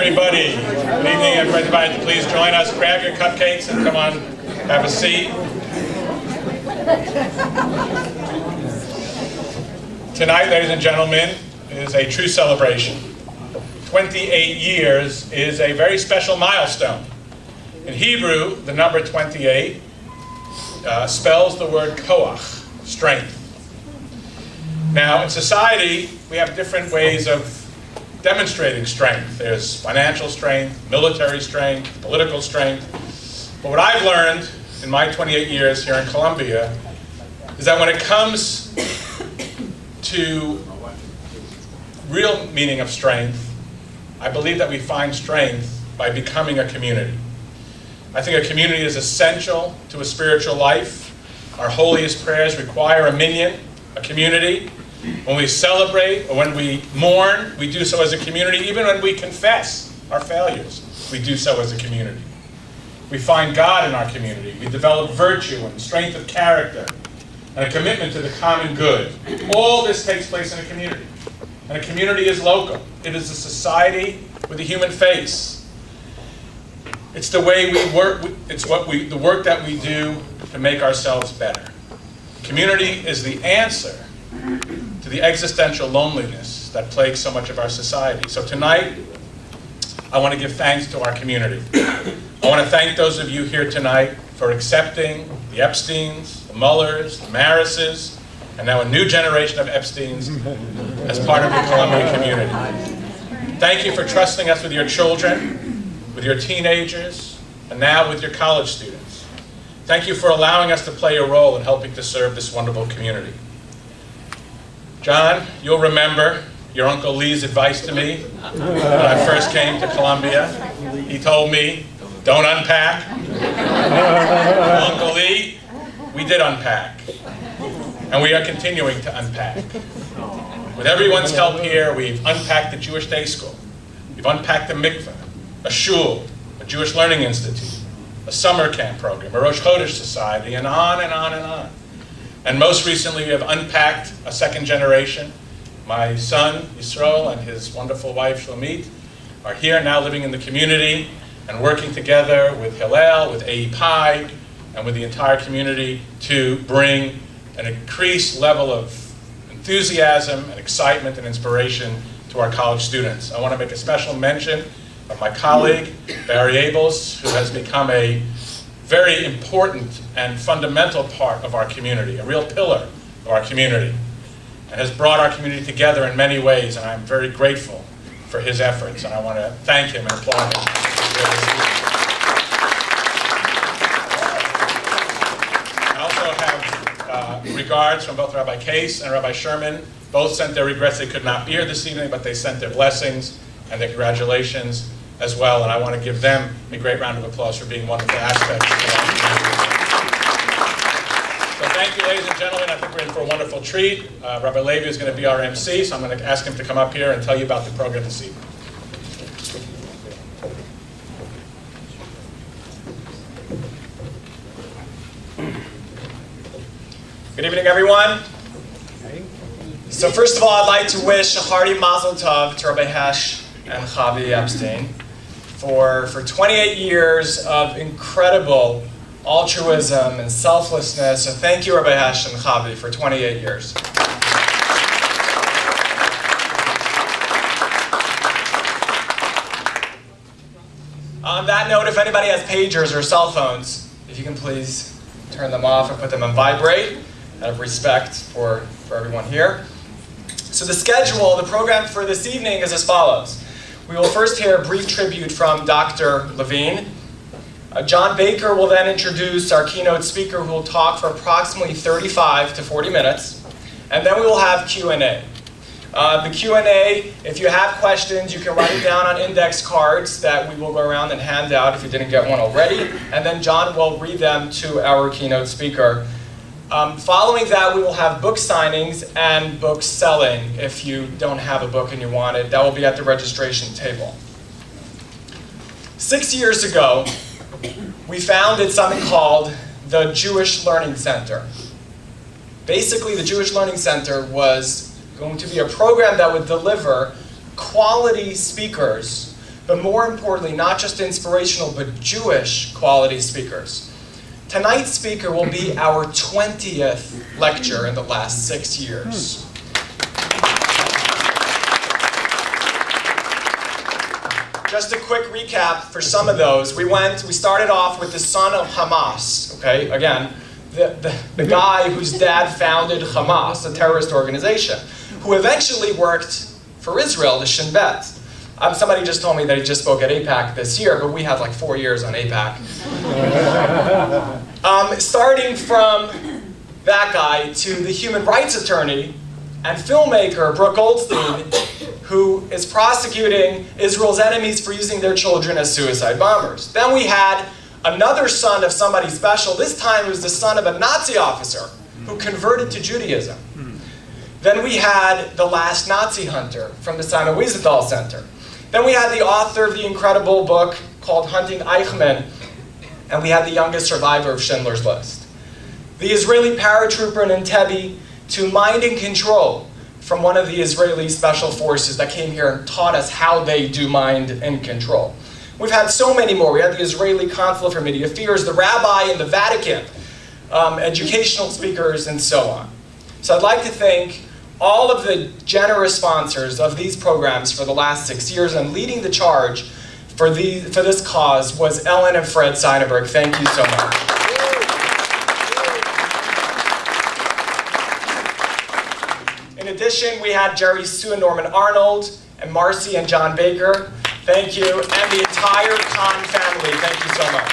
everybody. Good evening, everybody. Please join us. Grab your cupcakes and come on, have a seat. Tonight, ladies and gentlemen, is a true celebration. 28 years is a very special milestone. In Hebrew, the number 28 spells the word koach, strength. Now, in society, we have different ways of demonstrating strength. There's financial strength, military strength, political strength. But what I've learned in my 28 years here in Columbia is that when it comes to real meaning of strength, I believe that we find strength by becoming a community. I think a community is essential to a spiritual life. Our holiest prayers require a minyan, a community. When we celebrate or when we mourn, we do so as a community. Even when we confess our failures, we do so as a community. We find God in our community. We develop virtue and strength of character and a commitment to the common good. All this takes place in a community. And a community is local. It is a society with a human face. It's the way we work. It's the work that we do to make ourselves better. Community is the answer to the existential loneliness that plagues so much of our society. So tonight, I want to give thanks to our community. I want to thank those of you here tonight for accepting the Epsteins, the Mullers, the Marises, and now a new generation of Epsteins as part of your Columbia community. Thank you for trusting us with your children, with your teenagers, and now with your college students. Thank you for allowing us to play a role in helping to serve this wonderful community. John, you'll remember your Uncle Lee's advice to me when I first came to Columbia. He told me, don't unpack. Well, Uncle Lee, we did unpack. And we are continuing to unpack. With everyone's help here, we've unpacked the Jewish Day School. We've unpacked the mikveh, a shul, a Jewish Learning Institute, a summer camp program, a Rosh Chodesh society, and on and on and on. And most recently, we have unpacked a second generation. My son, Yisroel, and his wonderful wife, Shlomit, are here now living in the community and working together with Hillel, with AEPI, and with the entire community to bring an increased level of enthusiasm and excitement and inspiration to our college students. I want to make a special mention of my colleague, Barry Abels, who has become a very important and fundamental part of our community, a real pillar of our community, and has brought our community together in many ways, and I'm very grateful for his efforts, and I want to thank him and applaud him. I also have regards from both Rabbi Case and Rabbi Sherman. Both sent their regrets they could not be here this evening, but they sent their blessings and their congratulations as well, and I want to give them a great round of applause for being wonderful aspects of our community. So thank you, ladies and gentlemen. I think we're in for a wonderful treat. Rabbi Levi is going to be our MC, so I'm going to ask him to come up here and tell you about the program this evening. Good evening, everyone. So first of all, I'd like to wish a hearty mazel tov to Rabbi Hesh and Chavi Epstein for 28 years of incredible altruism and selflessness. So thank you, Rabbi Hesh and Chavi, for 28 years. On that note, if anybody has pagers or cell phones, if you can please turn them off and put them on vibrate, out of respect for everyone here. So the schedule, the program for this evening is as follows. We will first hear a brief tribute from Dr. Levine. John Baker will then introduce our keynote speaker who will talk for approximately 35 to 40 minutes. And then we will have Q&A. The Q&A, if you have questions, you can write it down on index cards that we will go around and hand out if you didn't get one already. And then John will read them to our keynote speaker. Following that, we will have book signings and book selling. If you don't have a book and you want it, that will be at the registration table. 6 years ago, we founded something called the Jewish Learning Center. Basically, the Jewish Learning Center was going to be a program that would deliver quality speakers but more importantly, not just inspirational, but Jewish quality speakers. Tonight's speaker will be our 20th lecture in the last 6 years. Just a quick recap for some of those. We started off with the son of Hamas, okay? Again, the guy whose dad founded Hamas, a terrorist organization, who eventually worked for Israel, the Shin Bet. Somebody just told me that he just spoke at AIPAC this year, but we have like 4 years on AIPAC. Starting from that guy to the human rights attorney and filmmaker Brooke Goldstein, who is prosecuting Israel's enemies for using their children as suicide bombers. Then we had another son of somebody special. This time it was the son of a Nazi officer who converted to Judaism. Then we had the last Nazi hunter from the Simon Wiesenthal Center. Then we had the author of the incredible book called Hunting Eichmann, and we had the youngest survivor of Schindler's List. The Israeli paratrooper in Entebbe to mind and control from one of the Israeli special forces that came here and taught us how they do mind and control. We've had so many more. We had the Israeli consulate for media affairs, the rabbi in the Vatican, educational speakers, and so on. So I'd like to thank all of the generous sponsors of these programs for the last 6 years, and leading the charge for this cause was Ellen and Fred Seidenberg. Thank you so much. In addition, we had Jerry Sue and Norman Arnold, and Marcy and John Baker. Thank you, and the entire Kahn family. Thank you so much.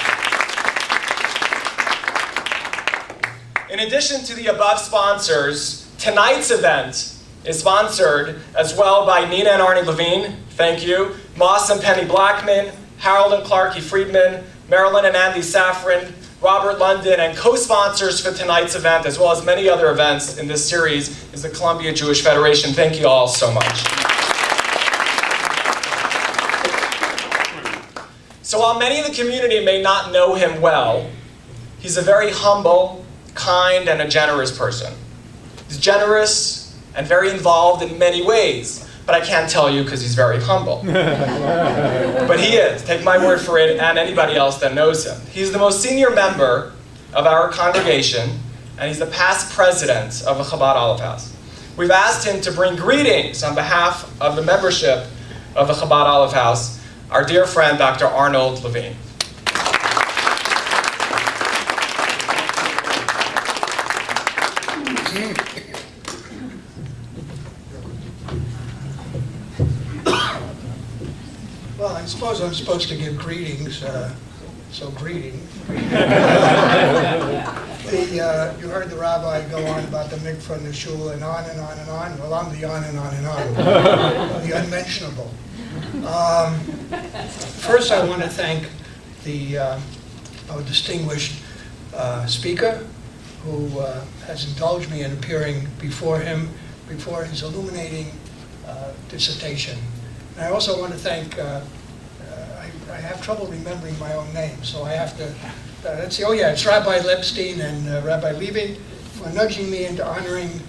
In addition to the above sponsors, tonight's event is sponsored as well by Nina and Arnie Levine. Thank you. Moss and Penny Blackman, Harold and Clarky Friedman, Marilyn and Andy Safran, Robert London, and co-sponsors for tonight's event, as well as many other events in this series, is the Columbia Jewish Federation. Thank you all so much. So while many in the community may not know him well, he's a very humble, kind, and a generous person. He's generous and very involved in many ways, but I can't tell you because he's very humble. But he is, take my word for it, and anybody else that knows him. He's the most senior member of our congregation, and he's the past president of the Chabad Olive House. We've asked him to bring greetings on behalf of the membership of the Chabad Olive House, our dear friend, Dr. Arnold Levine. Well, I suppose I'm supposed to give greetings, so greeting. You heard the rabbi go on about the mikvah and the shul and on and on and on. Well, I'm the on and on and on, the unmentionable. First, I want to thank our distinguished speaker who has indulged me in appearing before him, before his illuminating dissertation. And I also want to thank, I have trouble remembering my own name, so I have to, let's see, oh yeah, it's Rabbi Lepstein and Rabbi Levy for nudging me into honoring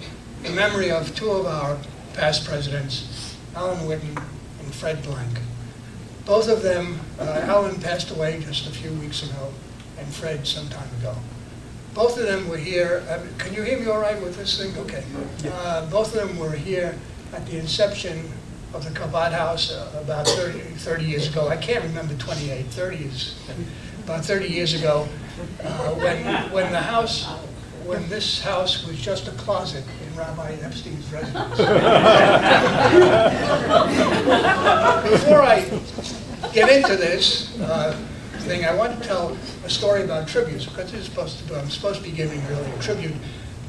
the memory of two of our past presidents, Alan Whitten and Fred Blank. Both of them, Alan passed away just a few weeks ago, and Fred some time ago. Both of them were here, can you hear me all right with this thing? Okay. Both of them were here at the inception of the Chabad House about 30 years ago. I can't remember 28, 30 is about 30 years ago, when this house was just a closet in Rabbi Epstein's residence. Before I get into this thing, I want to tell a story about tributes, because I'm supposed to be giving really a tribute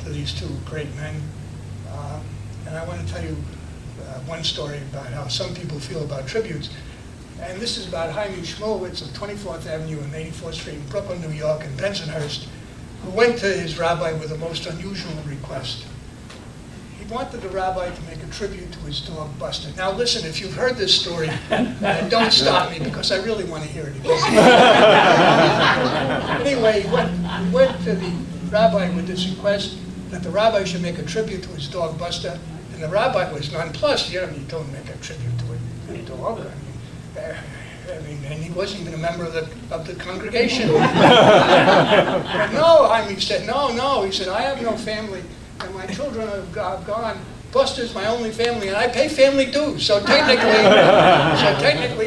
to these two great men. And I want to tell you one story about how some people feel about tributes. And this is about Chaim Shmulevitz of 24th Avenue and 84th Street in Brooklyn, New York, and Bensonhurst, who went to his rabbi with a most unusual request. He wanted the rabbi to make a tribute to his dog, Buster. Now listen, if you've heard this story, don't stop me, because I really want to hear it again. Anyway, he went to the rabbi with this request that the rabbi should make a tribute to his dog, Buster. And the rabbi was nonplussed. You don't make a tribute to a dog. I mean, And he wasn't even a member of the congregation. But no, he said, no. He said, I have no family, and my children have gone. Buster's my only family, and I pay family dues. So technically,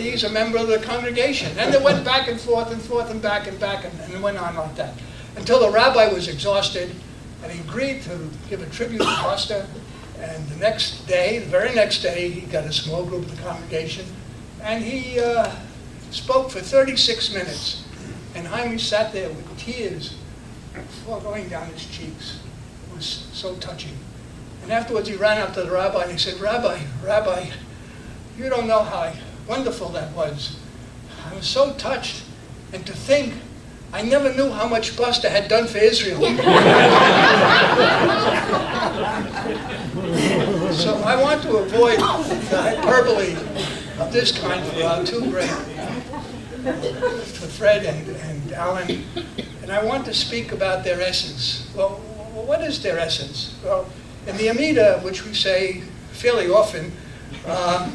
he's a member of the congregation. And they went back and forth and back, and it went on like that. Until the rabbi was exhausted, and he agreed to give a tribute to Buster. And the very next day, he got a small group of the congregation, and he spoke for 36 minutes. And Jaime sat there with tears going down his cheeks. It was so touching. And afterwards, he ran up to the rabbi and he said, Rabbi, you don't know how wonderful that was. I was so touched. And to think, I never knew how much Buster had done for Israel. So I want to avoid the hyperbole of this kind for our two great, for Fred and Alan. And I want to speak about their essence. Well, what is their essence? Well, in the Amida, which we say fairly often, a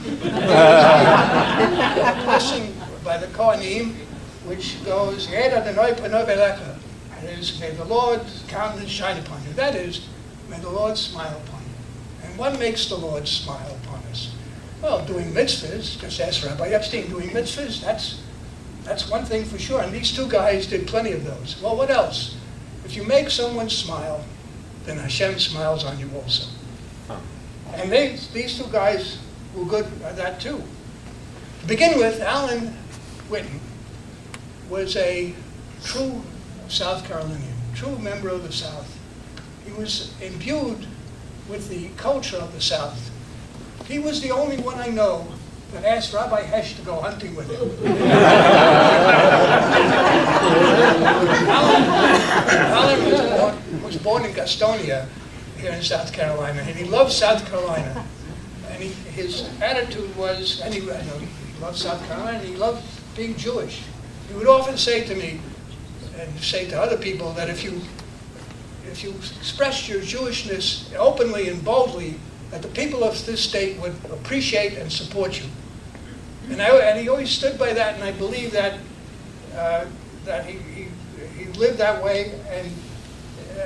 blessing by the Kohanim, which goes, that is, may the Lord's countenance shine upon you. That is, may the Lord smile upon you. And what makes the Lord smile upon us? Well, doing mitzvahs, just ask Rabbi Epstein, doing mitzvahs, that's one thing for sure. And these two guys did plenty of those. Well, what else? If you make someone smile, then Hashem smiles on you also. And these two guys were good at that too. To begin with, Alan Whitten was a true South Carolinian, true member of the South. He was imbued with the culture of the South. He was the only one I know that asked Rabbi Hesh to go hunting with him. Alan was born in Gastonia, here in South Carolina, and he loved South Carolina. And his attitude was, he loved South Carolina, and he loved being Jewish. He would often say to me, and say to other people, that if you expressed your Jewishness openly and boldly, that the people of this state would appreciate and support you. And he always stood by that, and I believe that he lived that way,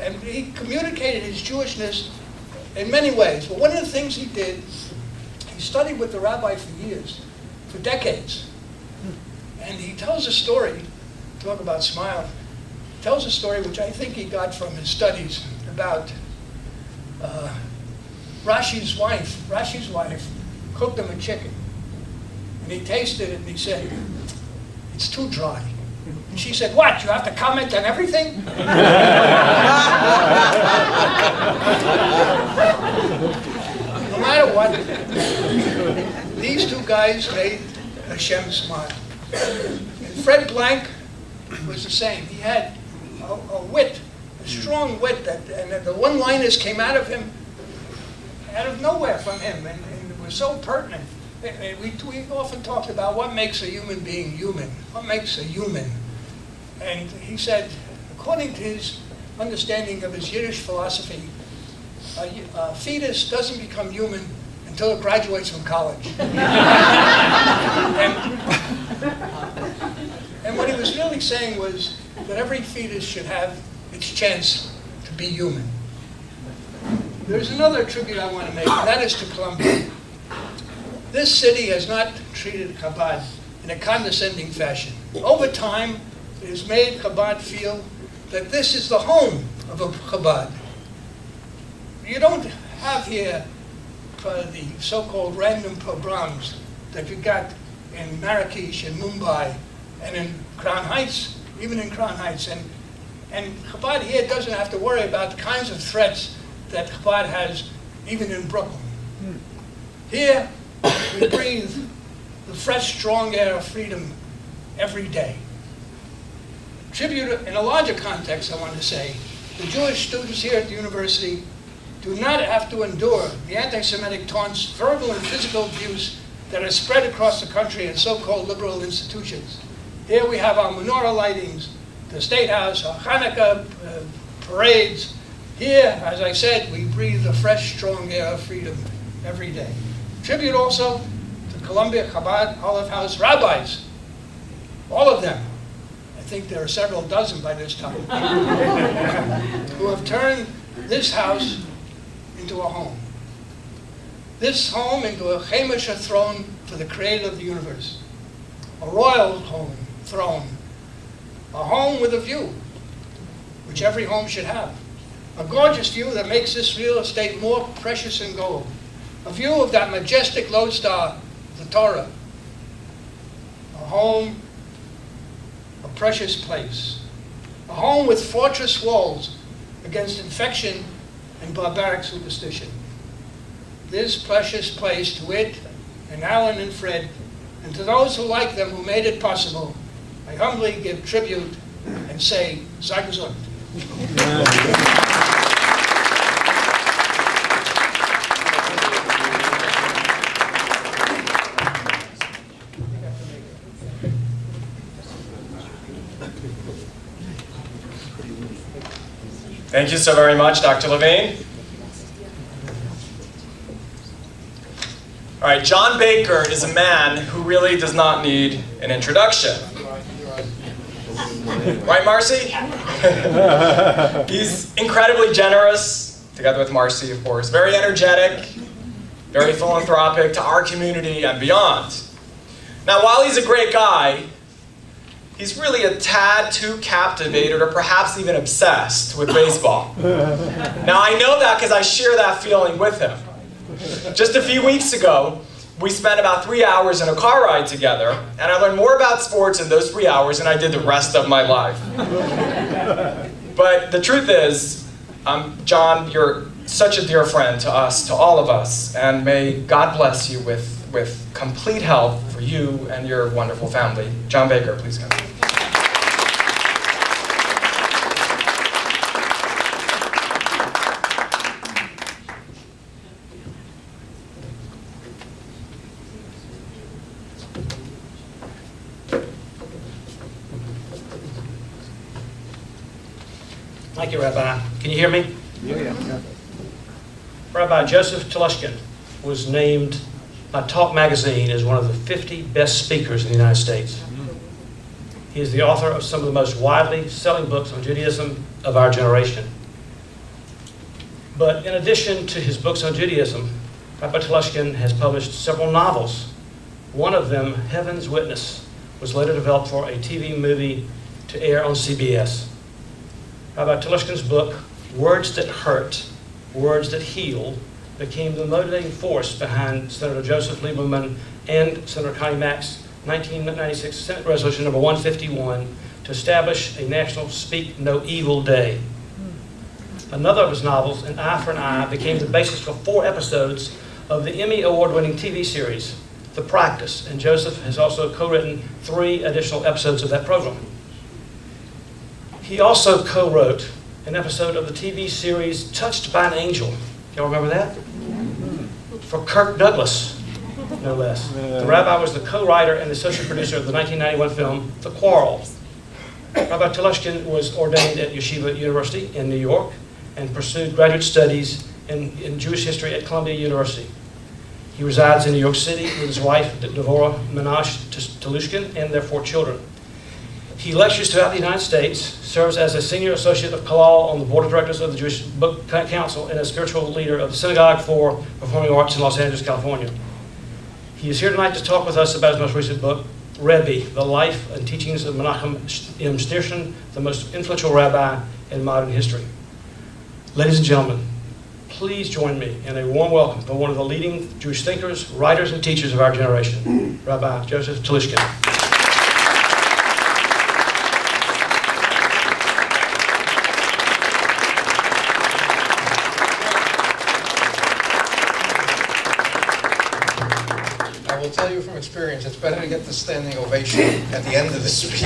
and he communicated his Jewishness in many ways. But one of the things he did, he studied with the rabbi for years, for decades. And he tells a story, talk about smile, he tells a story which I think he got from his studies about Rashi's wife cooked him a chicken. And he tasted it and he said, it's too dry. And she said, what, you have to comment on everything? No matter what, these two guys made Hashem smile. And Fred Blank was the same. He had a wit, a strong wit, and the one-liners came out of him, out of nowhere from him, and it was so pertinent. We often talked about what makes a human being human. What makes a human? And he said, according to his understanding of his Yiddish philosophy, a fetus doesn't become human until it graduates from college. And what he was really saying was that every fetus should have its chance to be human. There's another tribute I want to make, and that is to Columbia. This city has not treated Chabad in a condescending fashion. Over time, it has made Chabad feel that this is the home of a Chabad. You don't have here the so-called random pogroms that you got in Marrakesh and Mumbai and in Crown Heights, even in Crown Heights. And Chabad here doesn't have to worry about the kinds of threats that Chabad has even in Brooklyn. Here, we breathe the fresh, strong air of freedom every day. Tribute in a larger context, I want to say, the Jewish students here at the university do not have to endure the anti-Semitic taunts, verbal and physical abuse that are spread across the country in so-called liberal institutions. Here we have our menorah lightings, the State House, our Hanukkah parades. Here, as I said, we breathe the fresh, strong air of freedom every day. Tribute also to Columbia Chabad Olive House rabbis. all of them, I think there are several dozen by this time, who have turned this house into a home. This home into a Chemesh, a throne for the creator of the universe. A royal home, throne. A home with a view, which every home should have. A gorgeous view that makes this real estate more precious than gold. A view of that majestic lodestar, the Torah. A home, a precious place. A home with fortress walls against infection and barbaric superstition. This precious place to it, and Alan and Fred, and to those who like them, who made it possible, I humbly give tribute and say, sei gesund. Thank you so very much, Dr. Levine. All right, John Baker is a man who really does not need an introduction. Right, Marcy? He's incredibly generous, together with Marcy, of course. Very energetic, very philanthropic to our community and beyond. Now, while he's a great guy, he's really a tad too captivated or perhaps even obsessed with baseball. Now, I know that because I share that feeling with him. Just a few weeks ago, we spent about 3 hours in a car ride together, and I learned more about sports in those 3 hours than I did the rest of my life. But the truth is, John, you're such a dear friend to us, to all of us, and may God bless you with complete health for you and your wonderful family. John Baker, please come. Thank you, Rabbi. Can you hear me? Yeah. Rabbi Joseph Telushkin was named by Talk Magazine as one of the 50 best speakers in the United States. He is the author of some of the most widely selling books on Judaism of our generation. But in addition to his books on Judaism, Rabbi Telushkin has published several novels. One of them, Heaven's Witness, was later developed for a TV movie to air on CBS. Rabbi Telushkin's book, Words That Hurt, Words That Heal, became the motivating force behind Senator Joseph Lieberman and Senator Connie Mack's 1996 Senate Resolution number 151 to establish a National Speak No Evil Day. Another of his novels, An Eye for an Eye, became the basis for 4 episodes of the Emmy Award-winning TV series, The Practice, and Joseph has also co-written 3 additional episodes of that program. He also co-wrote an episode of the TV series Touched by an Angel. Y'all remember that? For Kirk Douglas, no less. The rabbi was the co-writer and associate producer of the 1991 film The Quarrel. Rabbi Telushkin was ordained at Yeshiva University in New York and pursued graduate studies in Jewish history at Columbia University. He resides in New York City with his wife, Devorah Menashe Telushkin, and their 4 children. He lectures throughout the United States, serves as a senior associate of Kalal on the board of directors of the Jewish Book Council, and a spiritual leader of the Synagogue for Performing Arts in Los Angeles, California. He is here tonight to talk with us about his most recent book, Rebbe, The Life and Teachings of Menachem M. Schneerson, the most influential rabbi in modern history. Ladies and gentlemen, please join me in a warm welcome for one of the leading Jewish thinkers, writers, and teachers of our generation, Rabbi Joseph Telushkin. I will tell you from experience, it's better to get the standing ovation at the end of the speech.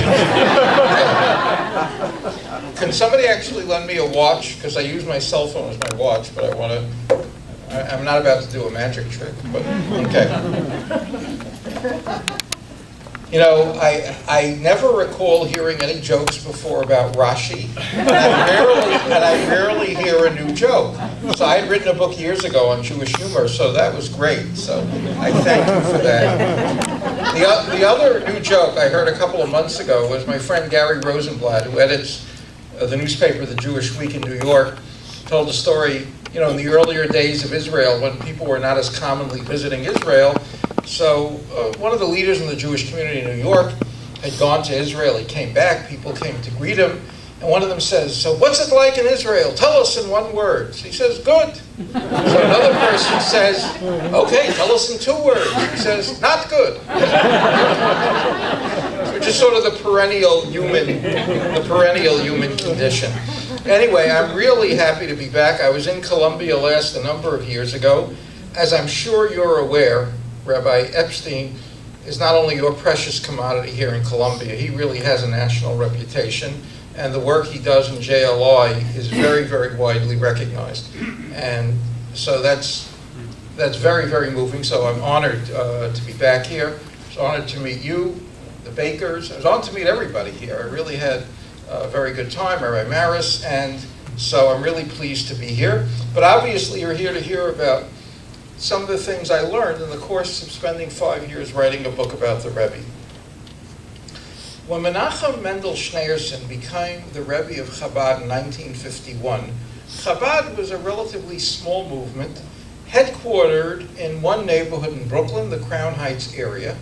Can somebody actually lend me a watch? Because I use my cell phone as my watch, but I'm not about to do a magic trick, but okay. You know, I never recall hearing any jokes before about Rashi, and I rarely hear a new joke. So I had written a book years ago on Jewish humor, so that was great. So I thank you for that. The other new joke I heard a couple of months ago was my friend Gary Rosenblatt, who edits the newspaper The Jewish Week in New York, told a story, you know, in the earlier days of Israel when people were not as commonly visiting Israel. So one of the leaders in the Jewish community in New York had gone to Israel. He came back, people came to greet him, and one of them says, "So what's it like in Israel? Tell us in one word." So he says, "Good." So another person says, "Okay, tell us in 2 words." He says, "Not good." Which is sort of the perennial human condition. Anyway, I'm really happy to be back. I was in Colombia last a number of years ago. As I'm sure you're aware, Rabbi Epstein is not only your precious commodity here in Colombia, he really has a national reputation, and the work he does in JLI is very, very widely recognized. And so that's very, very moving, so I'm honored to be back here. I was honored to meet you, the Bakers. I was honored to meet everybody here. I really had a very good time, Rabbi Maris, and so I'm really pleased to be here. But obviously you're here to hear about some of the things I learned in the course of spending 5 years writing a book about the Rebbe. When Menachem Mendel Schneerson became the Rebbe of Chabad in 1951, Chabad was a relatively small movement, headquartered in one neighborhood in Brooklyn, the Crown Heights area.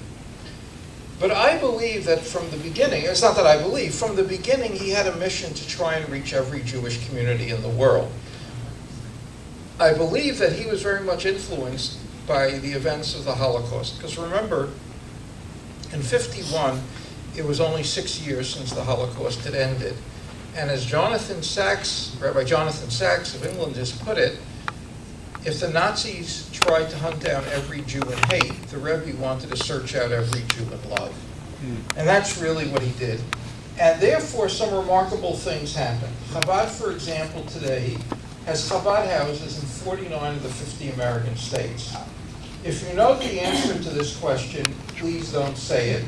But I believe that from the beginning, it's not that I believe, from the beginning he had a mission to try and reach every Jewish community in the world. I believe that he was very much influenced by the events of the Holocaust. Because remember, in 51, it was only 6 years since the Holocaust had ended. And as Rabbi Jonathan Sachs of England has put it, if the Nazis tried to hunt down every Jew in hate, the Rebbe wanted to search out every Jew in love. And that's really what he did. And therefore, some remarkable things happened. Chabad, for example, today has Chabad houses in 49 of the 50 American states. If you know the answer to this question, please don't say it.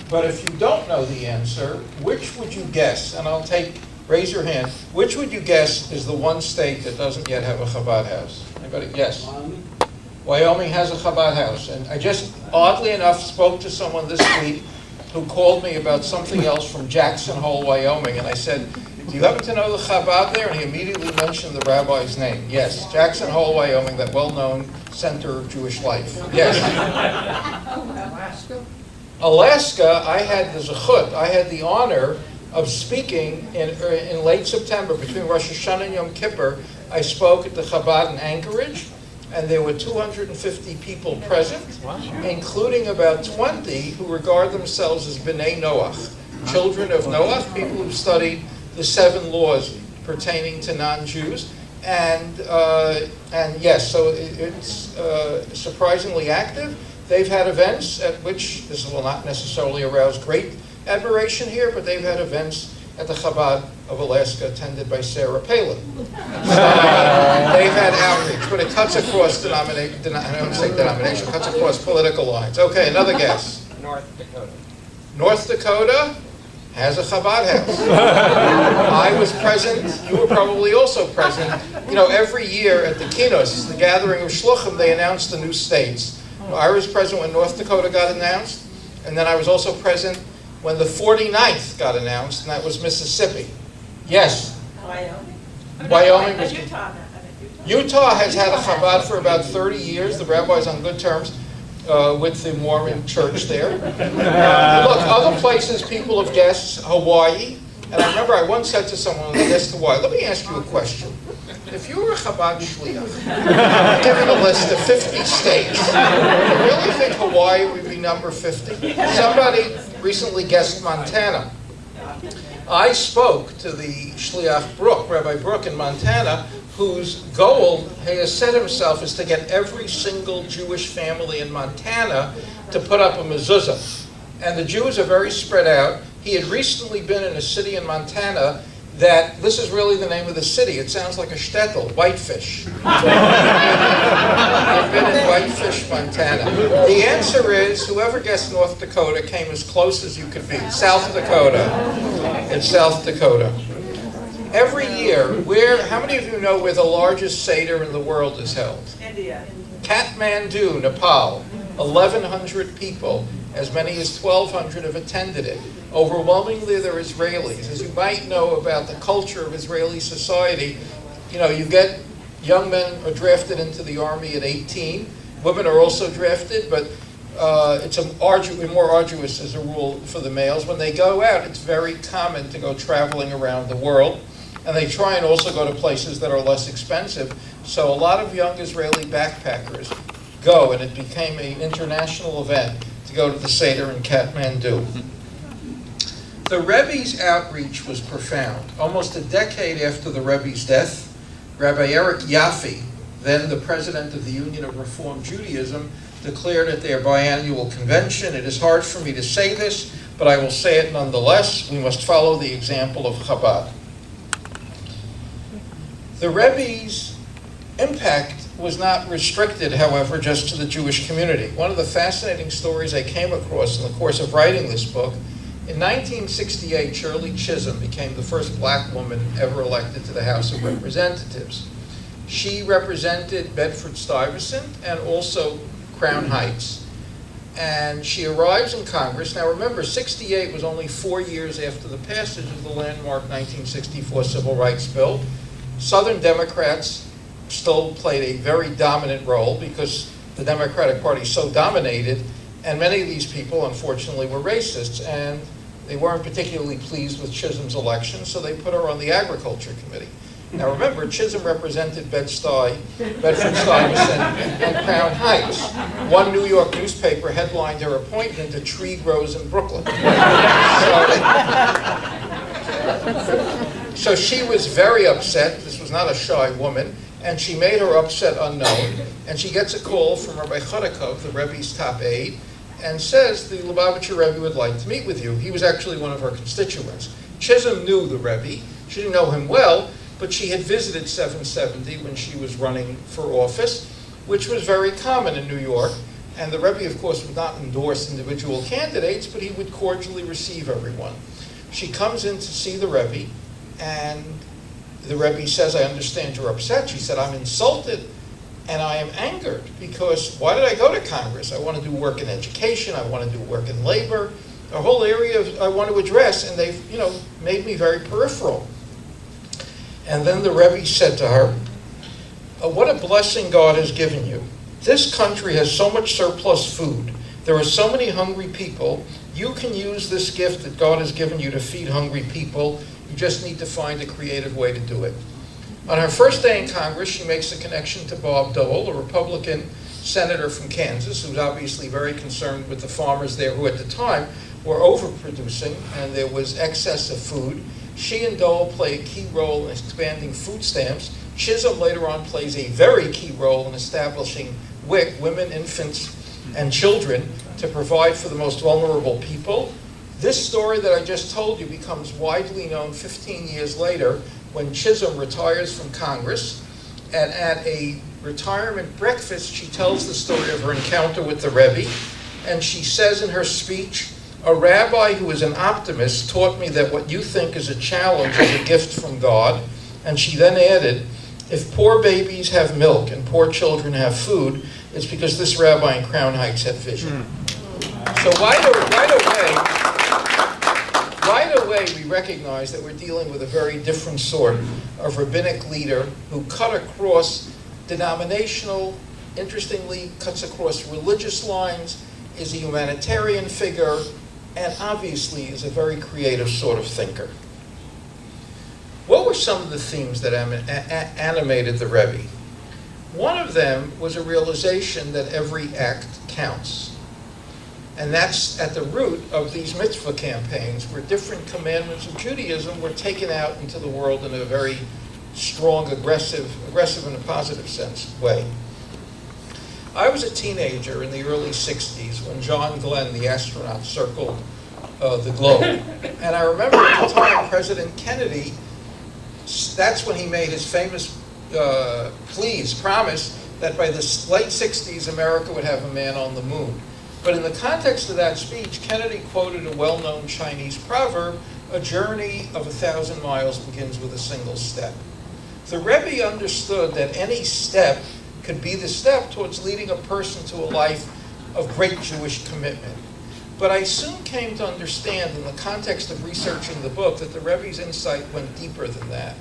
But if you don't know the answer, which would you guess? And raise your hand. Which would you guess is the one state that doesn't yet have a Chabad house? Anybody? Yes. Wyoming has a Chabad house. And I just, oddly enough, spoke to someone this week who called me about something else from Jackson Hole, Wyoming. And I said, "Do you happen to know the Chabad there?" And he immediately mentioned the rabbi's name. Yes, Jackson Hole, Wyoming, that well-known center of Jewish life. Yes. Alaska, I had the zechut, I had the honor of speaking in late September between Rosh Hashanah and Yom Kippur. I spoke at the Chabad in Anchorage, and there were 250 people present, including about 20 who regard themselves as B'nai Noach, children of Noach, people who studied the 7 laws pertaining to non-Jews. And yes, so it's surprisingly active. They've had events at which, this will not necessarily arouse great admiration here, but they've had events at the Chabad of Alaska attended by Sarah Palin. So, they've had outreach, but it cuts across cuts across political lines. Okay, another guess. North Dakota. North Dakota has a Chabad house. I was present, you were probably also present. You know, every year at the Kinos, the gathering of Shluchim, they announce the new states. I was present when North Dakota got announced, and then I was also present when the 49th got announced, and that was Mississippi. Yes? Wyoming was... Utah has had a Chabad for about 30 years. The rabbi's on good terms with the Mormon church there. Look, other places people have guessed, Hawaii. And I remember I once said to someone, they guessed Hawaii, let me ask you a question. If you were a Chabad shliach, given a list of 50 states, do you really think Hawaii would be number 50? Somebody recently guessed Montana. I spoke to the shliach Brook, Rabbi Brook in Montana, whose goal he has set himself is to get every single Jewish family in Montana to put up a mezuzah. And the Jews are very spread out. He had recently been in a city in Montana that this is really the name of the city. It sounds like a shtetl, Whitefish. You've been in Whitefish, Montana. The answer is, whoever guessed North Dakota came as close as you could be. South Dakota. It's South Dakota. Every year, how many of you know where the largest Seder in the world is held? India. Kathmandu, Nepal. 1,100 people. As many as 1,200 have attended it. Overwhelmingly, they're Israelis. As you might know about the culture of Israeli society, you get young men are drafted into the army at 18. Women are also drafted, but it's more arduous as a rule for the males. When they go out, it's very common to go traveling around the world. And they try and also go to places that are less expensive. So a lot of young Israeli backpackers go, and it became an international event to go to the Seder in Kathmandu. The Rebbe's outreach was profound. Almost a decade after the Rebbe's death, Rabbi Eric Yaffe, then the president of the Union of Reform Judaism, declared at their biannual convention, "It is hard for me to say this, but I will say it nonetheless. We must follow the example of Chabad." The Rebbe's impact was not restricted, however, just to the Jewish community. One of the fascinating stories I came across in the course of writing this book, in 1968, Shirley Chisholm became the first black woman ever elected to the House of Representatives. She represented Bedford-Stuyvesant and also Crown Heights. And she arrives in Congress. Now remember, 68 was only 4 years after the passage of the landmark 1964 Civil Rights Bill. Southern Democrats still played a very dominant role because the Democratic Party so dominated, and many of these people, unfortunately, were racists, and they weren't particularly pleased with Chisholm's election, so they put her on the Agriculture Committee. Now remember, Chisholm represented Bedford-Stuyvesant, and Crown Heights. One New York newspaper headlined her appointment, "A Tree Grows in Brooklyn." So she was very upset. This was not a shy woman. And she made her upset unknown. And she gets a call from Rabbi Chodakov, the Rebbe's top aide, and says the Lubavitcher Rebbe would like to meet with you. He was actually one of her constituents. Chisholm knew the Rebbe. She didn't know him well, but she had visited 770 when she was running for office, which was very common in New York. And the Rebbe, of course, would not endorse individual candidates, but he would cordially receive everyone. She comes in to see the Rebbe, and the Rebbe says, "I understand you're upset." She said, "I'm insulted and I am angered because why did I go to Congress? I want to do work in education. I want to do work in labor. A whole area I want to address, and they've, made me very peripheral." And then the Rebbe said to her, "What a blessing God has given you. This country has so much surplus food. There are so many hungry people. You can use this gift that God has given you to feed hungry people. You just need to find a creative way to do it." On her first day in Congress, she makes a connection to Bob Dole, a Republican senator from Kansas, who's obviously very concerned with the farmers there who at the time were overproducing and there was excess of food. She and Dole play a key role in expanding food stamps. Chisholm later on plays a very key role in establishing WIC, women, infants, and children, to provide for the most vulnerable people. This story that I just told you becomes widely known 15 years later when Chisholm retires from Congress, and at a retirement breakfast she tells the story of her encounter with the Rebbe, and she says in her speech, "A rabbi who is an optimist taught me that what you think is a challenge is a gift from God." And she then added, "If poor babies have milk and poor children have food, it's because this rabbi in Crown Heights had vision." So right away, we recognize that we're dealing with a very different sort of rabbinic leader who cut across denominational, interestingly, cuts across religious lines, is a humanitarian figure, and obviously is a very creative sort of thinker. What were some of the themes that animated the Rebbe? One of them was a realization that every act counts. And that's at the root of these mitzvah campaigns, where different commandments of Judaism were taken out into the world in a very strong, aggressive in a positive sense way. I was a teenager in the early 60s when John Glenn, the astronaut, circled the globe. And I remember at the time President Kennedy that's when he made his famous promise that by the late 60s, America would have a man on the moon. But in the context of that speech, Kennedy quoted a well-known Chinese proverb, "A journey of 1,000 miles begins with a single step." The Rebbe understood that any step could be the step towards leading a person to a life of great Jewish commitment. But I soon came to understand in the context of researching the book that the Rebbe's insight went deeper than that.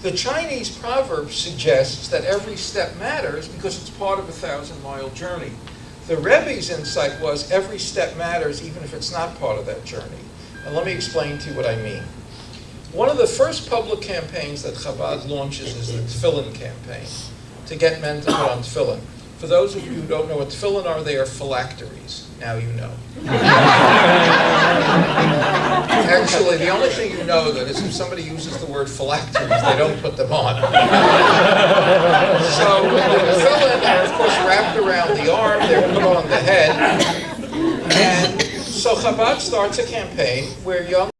The Chinese proverb suggests that every step matters because it's part of a 1,000-mile journey. The Rebbe's insight was every step matters even if it's not part of that journey. And let me explain to you what I mean. One of the first public campaigns that Chabad launches is the tefillin campaign, to get men to put on tefillin. For those of you who don't know what tefillin are, they are phylacteries. Now you know. Actually, the only thing you know that is if somebody uses the word phylacteries, they don't put them on. So the tefillin are, of course, wrapped around the arm, they're put on the head. And so Chabad starts a campaign where young